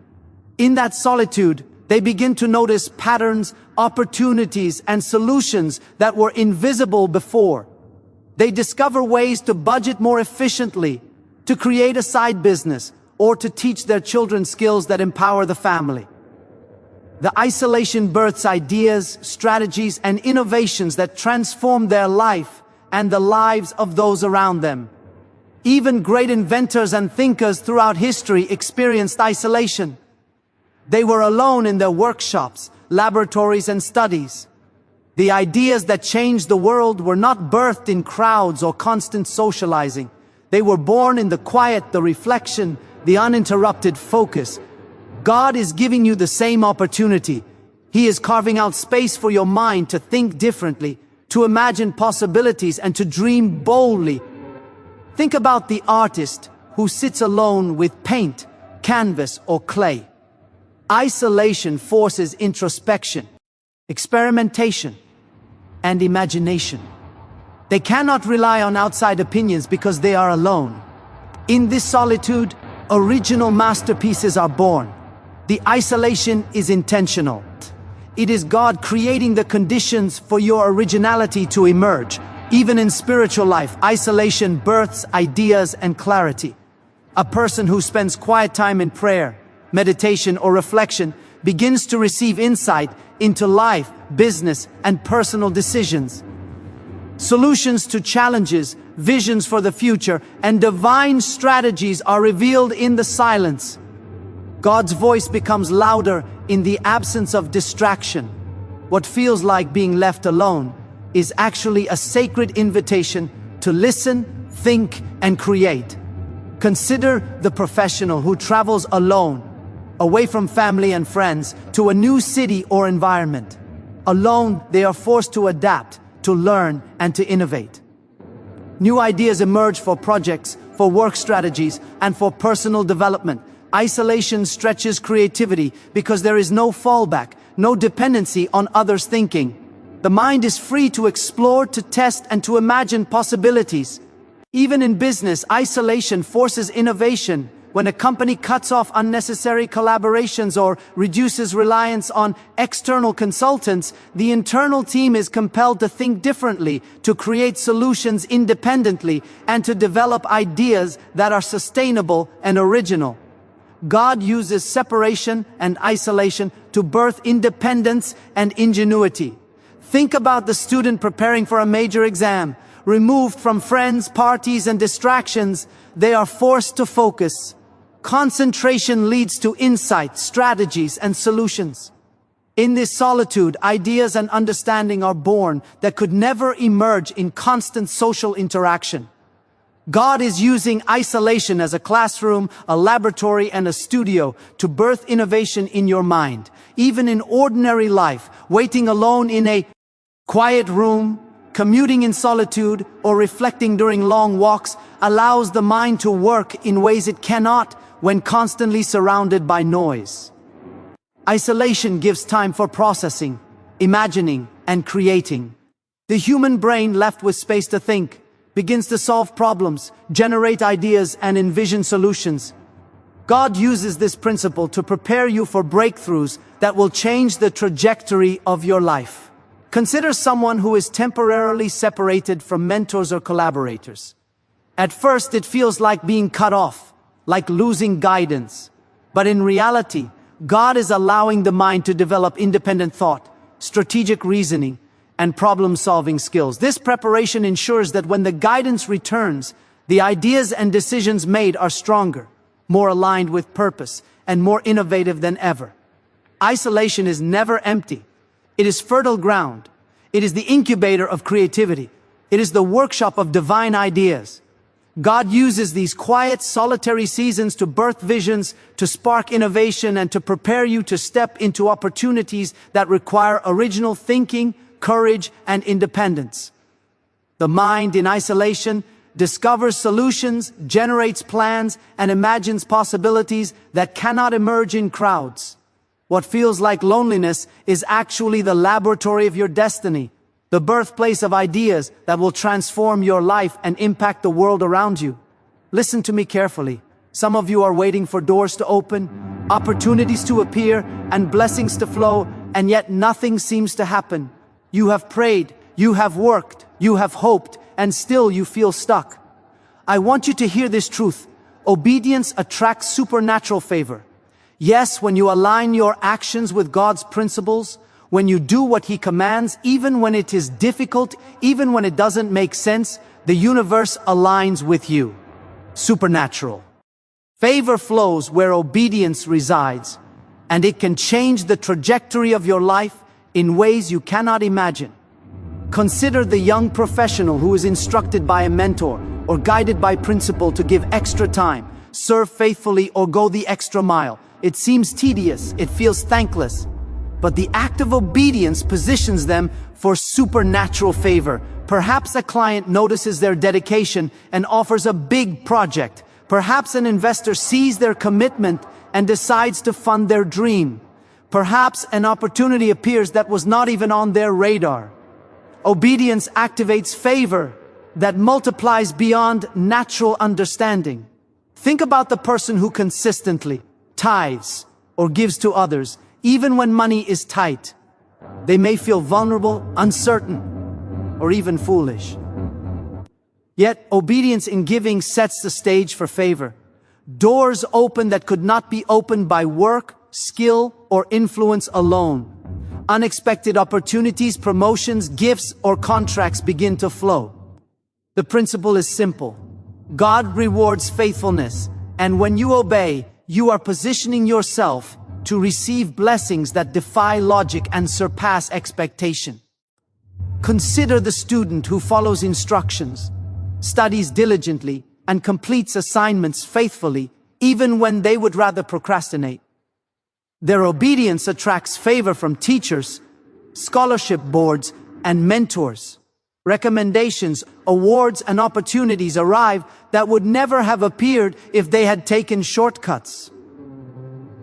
In that solitude, they begin to notice patterns, opportunities, and solutions that were invisible before. They discover ways to budget more efficiently, to create a side business, or to teach their children skills that empower the family. The isolation births ideas, strategies, and innovations that transform their life and the lives of those around them. Even great inventors and thinkers throughout history experienced isolation. They were alone in their workshops, laboratories, and studies. The ideas that changed the world were not birthed in crowds or constant socializing. They were born in the quiet, the reflection, the uninterrupted focus. God is giving you the same opportunity. He is carving out space for your mind to think differently, to imagine possibilities, and to dream boldly. Think about the artist who sits alone with paint, canvas, or clay. Isolation forces introspection, experimentation, and imagination. They cannot rely on outside opinions because they are alone. In this solitude, original masterpieces are born. The isolation is intentional. It is God creating the conditions for your originality to emerge. Even in spiritual life, isolation births ideas and clarity. A person who spends quiet time in prayer, meditation, or reflection begins to receive insight into life, business, and personal decisions. Solutions to challenges, visions for the future, and divine strategies are revealed in the silence. God's voice becomes louder in the absence of distraction. What feels like being left alone is actually a sacred invitation to listen, think, and create. Consider the professional who travels alone, away from family and friends, to a new city or environment. Alone, they are forced to adapt, to learn, and to innovate. New ideas emerge for projects, for work strategies, and for personal development. Isolation stretches creativity because there is no fallback, no dependency on others' thinking. The mind is free to explore, to test, and to imagine possibilities. Even in business, isolation forces innovation. When a company cuts off unnecessary collaborations or reduces reliance on external consultants, the internal team is compelled to think differently, to create solutions independently, and to develop ideas that are sustainable and original. God uses separation and isolation to birth independence and ingenuity. Think about the student preparing for a major exam. Removed from friends, parties, and distractions, they are forced to focus. Concentration leads to insight, strategies, and solutions. In this solitude, ideas and understanding are born that could never emerge in constant social interaction. God is using isolation as a classroom, a laboratory, and a studio to birth innovation in your mind. Even in ordinary life, waiting alone in a quiet room, commuting in solitude, or reflecting during long walks allows the mind to work in ways it cannot when constantly surrounded by noise. Isolation gives time for processing, imagining, and creating. The human brain, left with space to think, begins to solve problems, generate ideas, and envision solutions. God uses this principle to prepare you for breakthroughs that will change the trajectory of your life. Consider someone who is temporarily separated from mentors or collaborators. At first, it feels like being cut off, like losing guidance. But in reality, God is allowing the mind to develop independent thought, strategic reasoning, and problem-solving skills. This preparation ensures that when the guidance returns, the ideas and decisions made are stronger, more aligned with purpose, and more innovative than ever. Isolation is never empty. It is fertile ground. It is the incubator of creativity. It is the workshop of divine ideas. God uses these quiet, solitary seasons to birth visions, to spark innovation, and to prepare you to step into opportunities that require original thinking, courage, and independence. The mind in isolation discovers solutions, generates plans, and imagines possibilities that cannot emerge in crowds. What feels like loneliness is actually the laboratory of your destiny, the birthplace of ideas that will transform your life and impact the world around you. Listen to me carefully. Some of you are waiting for doors to open, opportunities to appear, and blessings to flow, and yet nothing seems to happen. You have prayed, you have worked, you have hoped, and still you feel stuck. I want you to hear this truth. Obedience attracts supernatural favor. Yes, when you align your actions with God's principles, when you do what He commands, even when it is difficult, even when it doesn't make sense, the universe aligns with you. Supernatural. Favor flows where obedience resides, and it can change the trajectory of your life in ways you cannot imagine. Consider the young professional who is instructed by a mentor or guided by principle to give extra time, serve faithfully, or go the extra mile. It seems tedious, it feels thankless, but the act of obedience positions them for supernatural favor. Perhaps a client notices their dedication and offers a big project. Perhaps an investor sees their commitment and decides to fund their dream. Perhaps an opportunity appears that was not even on their radar. Obedience activates favor that multiplies beyond natural understanding. Think about the person who consistently tithes or gives to others, even when money is tight. They may feel vulnerable, uncertain, or even foolish. Yet, obedience in giving sets the stage for favor. Doors open that could not be opened by work, skill, or influence alone. Unexpected opportunities, promotions, gifts, or contracts begin to flow. The principle is simple. God rewards faithfulness, and when you obey, you are positioning yourself to receive blessings that defy logic and surpass expectation. Consider the student who follows instructions, studies diligently, and completes assignments faithfully, even when they would rather procrastinate. Their obedience attracts favor from teachers, scholarship boards, and mentors. Recommendations, awards, and opportunities arrive that would never have appeared if they had taken shortcuts.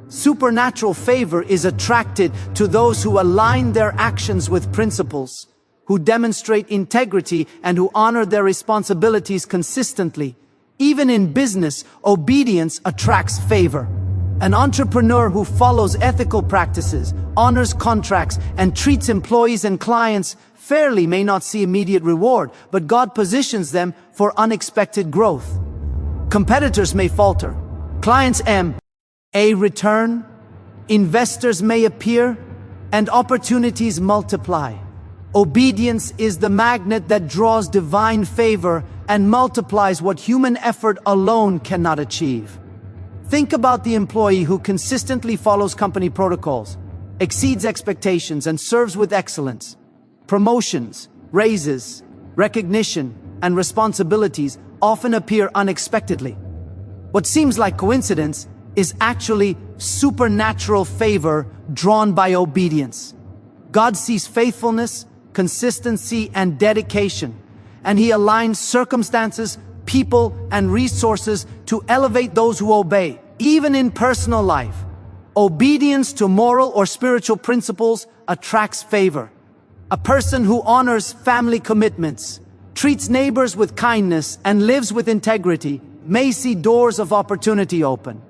Supernatural favor is attracted to those who align their actions with principles, who demonstrate integrity, and who honor their responsibilities consistently. Even in business, obedience attracts favor. An entrepreneur who follows ethical practices, honors contracts, and treats employees and clients fairly may not see immediate reward, but God positions them for unexpected growth. Competitors may falter. Clients may return. Investors may appear, and opportunities multiply. Obedience is the magnet that draws divine favor and multiplies what human effort alone cannot achieve. Think about the employee who consistently follows company protocols, exceeds expectations, and serves with excellence. Promotions, raises, recognition, and responsibilities often appear unexpectedly. What seems like coincidence is actually supernatural favor drawn by obedience. God sees faithfulness, consistency, and dedication, and He aligns circumstances, people, and resources to elevate those who obey. Even in personal life, obedience to moral or spiritual principles attracts favor. A person who honors family commitments, treats neighbors with kindness, and lives with integrity may see doors of opportunity open.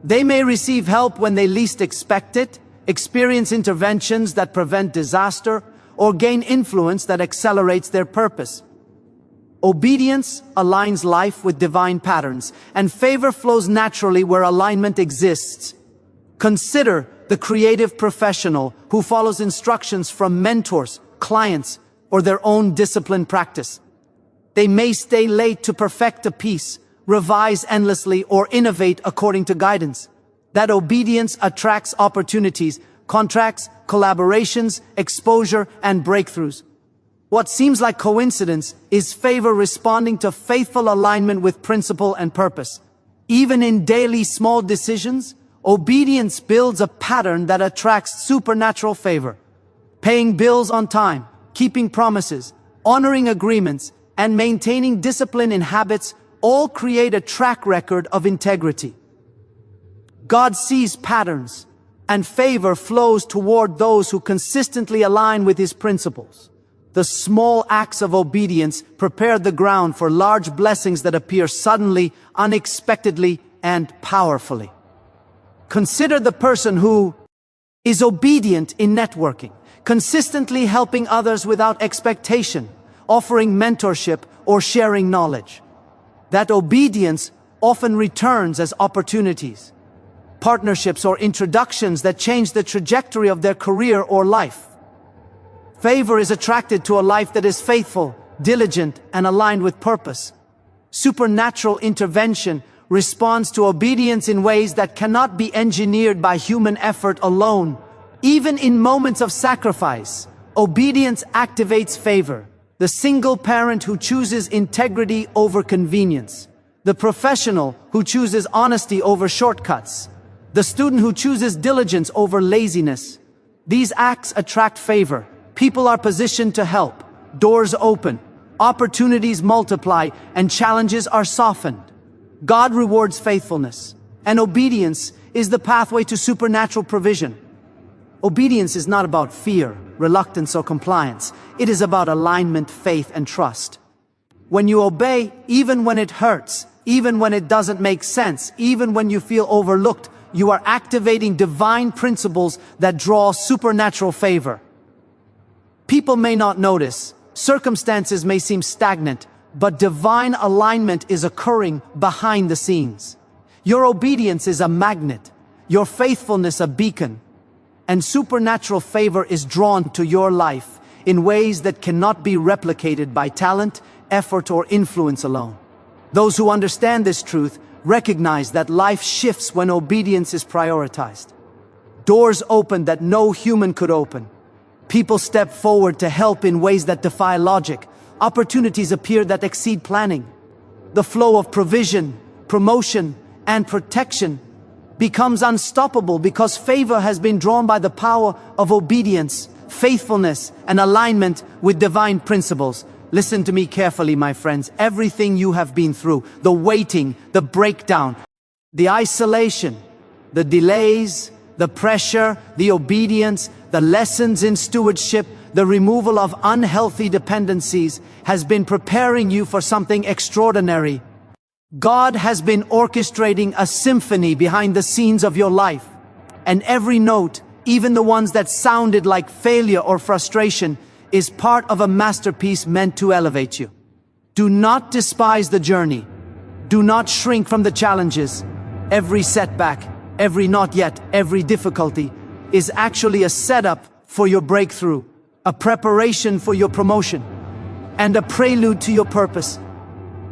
They may receive help when they least expect it, experience interventions that prevent disaster, or gain influence that accelerates their purpose. Obedience aligns life with divine patterns, and favor flows naturally where alignment exists. Consider the creative professional who follows instructions from mentors, clients, or their own disciplined practice. They may stay late to perfect a piece, revise endlessly, or innovate according to guidance. That obedience attracts opportunities, contracts, collaborations, exposure, and breakthroughs. What seems like coincidence is favor responding to faithful alignment with principle and purpose. Even in daily small decisions, obedience builds a pattern that attracts supernatural favor. Paying bills on time, keeping promises, honoring agreements, and maintaining discipline in habits all create a track record of integrity. God sees patterns, and favor flows toward those who consistently align with His principles. The small acts of obedience prepare the ground for large blessings that appear suddenly, unexpectedly, and powerfully. Consider the person who is obedient in networking, consistently helping others without expectation, offering mentorship, or sharing knowledge. That obedience often returns as opportunities, partnerships, or introductions that change the trajectory of their career or life. Favor is attracted to a life that is faithful, diligent, and aligned with purpose. Supernatural intervention responds to obedience in ways that cannot be engineered by human effort alone. Even in moments of sacrifice, obedience activates favor. The single parent who chooses integrity over convenience. The professional who chooses honesty over shortcuts. The student who chooses diligence over laziness. These acts attract favor. People are positioned to help. Doors open. Opportunities multiply, and challenges are softened. God rewards faithfulness, and obedience is the pathway to supernatural provision. Obedience is not about fear, reluctance, or compliance. It is about alignment, faith, and trust. When you obey, even when it hurts, even when it doesn't make sense, even when you feel overlooked, you are activating divine principles that draw supernatural favor. People may not notice, circumstances may seem stagnant, but divine alignment is occurring behind the scenes. Your obedience is a magnet, your faithfulness a beacon, and supernatural favor is drawn to your life in ways that cannot be replicated by talent, effort, or influence alone. Those who understand this truth recognize that life shifts when obedience is prioritized. Doors open that no human could open. People step forward to help in ways that defy logic. Opportunities appear that exceed planning. The flow of provision, promotion, and protection becomes unstoppable because favor has been drawn by the power of obedience, faithfulness, and alignment with divine principles. Listen to me carefully, my friends. Everything you have been through, the waiting, the breakdown, the isolation, the delays, the pressure, the obedience, the lessons in stewardship, the removal of unhealthy dependencies has been preparing you for something extraordinary. God has been orchestrating a symphony behind the scenes of your life. And every note, even the ones that sounded like failure or frustration, is part of a masterpiece meant to elevate you. Do not despise the journey. Do not shrink from the challenges. Every setback, every not yet, every difficulty is actually a setup for your breakthrough, a preparation for your promotion, and a prelude to your purpose.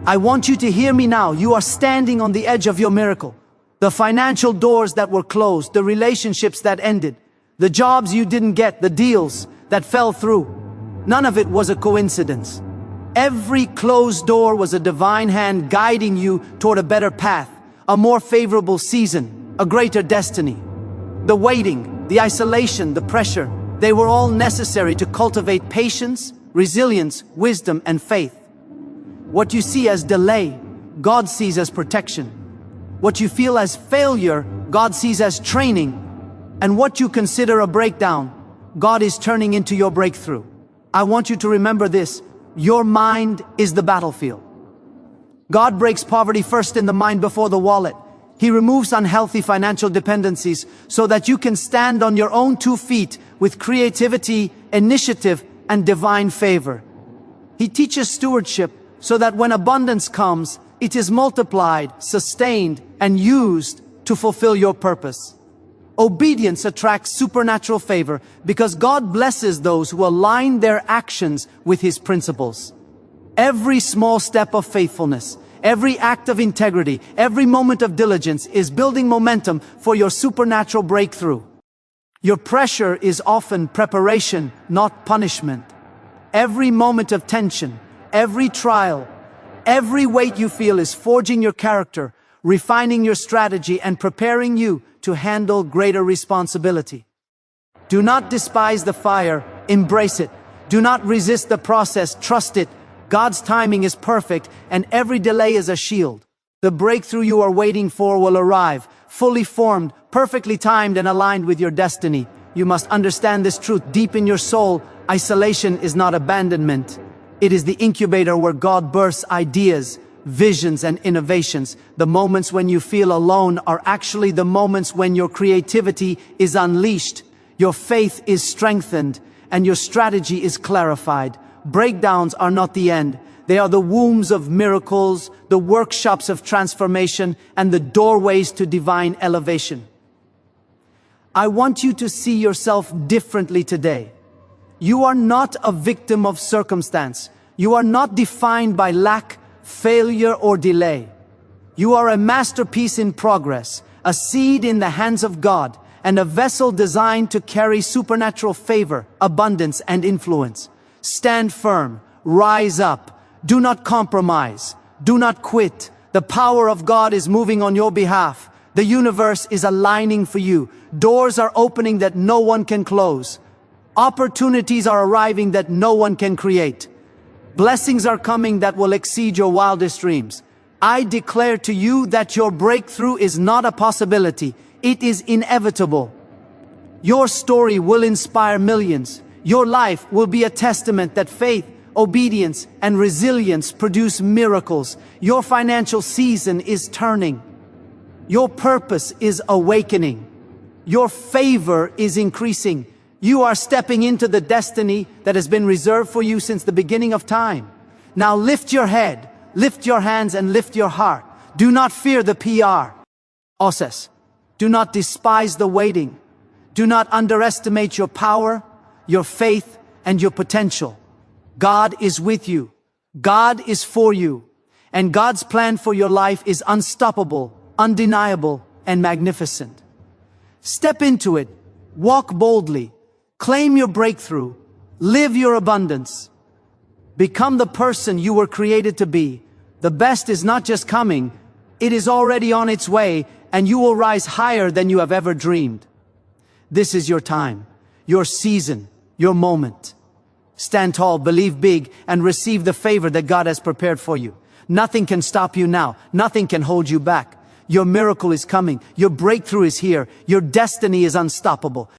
I want you to hear me now. You are standing on the edge of your miracle. The financial doors that were closed, the relationships that ended, the jobs you didn't get, the deals that fell through. None of it was a coincidence. Every closed door was a divine hand guiding you toward a better path, a more favorable season, a greater destiny. The waiting, the isolation, the pressure, they were all necessary to cultivate patience, resilience, wisdom, and faith. What you see as delay, God sees as protection. What you feel as failure, God sees as training. And what you consider a breakdown, God is turning into your breakthrough. I want you to remember this. Your mind is the battlefield. God breaks poverty first in the mind before the wallet. He removes unhealthy financial dependencies so that you can stand on your own 2 feet with creativity, initiative, and divine favor. He teaches stewardship so that when abundance comes, it is multiplied, sustained, and used to fulfill your purpose. Obedience attracts supernatural favor because God blesses those who align their actions with His principles. Every small step of faithfulness, every act of integrity, every moment of diligence is building momentum for your supernatural breakthrough. Your pressure is often preparation, not punishment. Every moment of tension, every trial, every weight you feel is forging your character, refining your strategy, and preparing you to handle greater responsibility. Do not despise the fire, embrace it. Do not resist the process, trust it. God's timing is perfect, and every delay is a shield. The breakthrough you are waiting for will arrive, fully formed, perfectly timed, and aligned with your destiny. You must understand this truth deep in your soul. Isolation is not abandonment. It is the incubator where God births ideas, visions, and innovations. The moments when you feel alone are actually the moments when your creativity is unleashed, your faith is strengthened, and your strategy is clarified. Breakdowns are not the end. They are the wombs of miracles, the workshops of transformation, and the doorways to divine elevation. I want you to see yourself differently today. You are not a victim of circumstance. You are not defined by lack, failure, or delay. You are a masterpiece in progress, a seed in the hands of God, and a vessel designed to carry supernatural favor, abundance, and influence. Stand firm, rise up, do not compromise, do not quit. The power of God is moving on your behalf. The universe is aligning for you. Doors are opening that no one can close. Opportunities are arriving that no one can create. Blessings are coming that will exceed your wildest dreams. I declare to you that your breakthrough is not a possibility. It is inevitable. Your story will inspire millions. Your life will be a testament that faith, obedience, and resilience produce miracles. Your financial season is turning. Your purpose is awakening. Your favor is increasing. You are stepping into the destiny that has been reserved for you since the beginning of time. Now lift your head, lift your hands, and lift your heart. Do not fear the PR process. Do not despise the waiting. Do not underestimate your power, your faith, and your potential. God is with you. God is for you. And God's plan for your life is unstoppable, undeniable, and magnificent. Step into it. Walk boldly. Claim your breakthrough. Live your abundance. Become the person you were created to be. The best is not just coming, it is already on its way, and you will rise higher than you have ever dreamed. This is your time, your season, your moment. Stand tall, believe big, and receive the favor that God has prepared for you. Nothing can stop you now. Nothing can hold you back. Your miracle is coming. Your breakthrough is here. Your destiny is unstoppable.